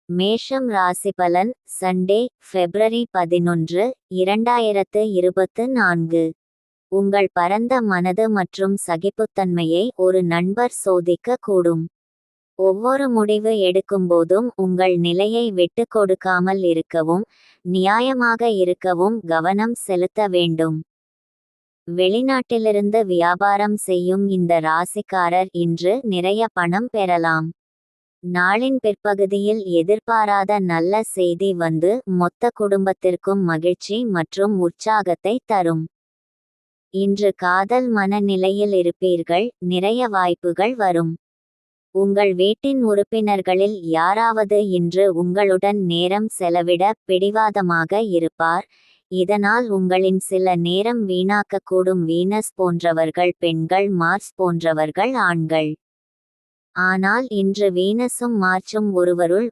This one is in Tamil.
மேஷம் ராசிபலன் சண்டே பிப்ரவரி 11, 2024. உங்கள் பரந்த மனது மற்றும் சகிப்புத்தன்மையை ஒரு நண்பர் சோதிக்க கூடும். ஒவ்வொரு முடிவு எடுக்கும்போதும் உங்கள் நிலையை விட்டு கொடுக்காமல் இருக்கவும், நியாயமாக இருக்கவும் கவனம் செலுத்த வேண்டும். வெளிநாட்டிலிருந்து வியாபாரம் செய்யும் இந்த ராசிக்காரர் இன்று நிறைய பணம் பெறலாம். நாளின் பிற்பகுதியில் எதிர்பாராத நல்ல செய்தி வந்து மொத்த குடும்பத்திற்கும் மகிழ்ச்சி மற்றும் உற்சாகத்தை தரும். இன்று காதல் மனநிலையில் இருப்பீர்கள், நிறைய வாய்ப்புகள் வரும். உங்கள் வீட்டின் உறுப்பினர்களில் யாராவது இன்று உங்களுடன் நேரம் செலவிட பிடிவாதமாக இருப்பார், இதனால் உங்களின் சில நேரம் வீணாக்கக்கூடும். வீனஸ் போன்றவர்கள் பெண்கள், மார்ஸ் போன்றவர்கள் ஆண்கள். ஆனால் இன்று வீனஸும் மார்ச்சும் ஒருவருள்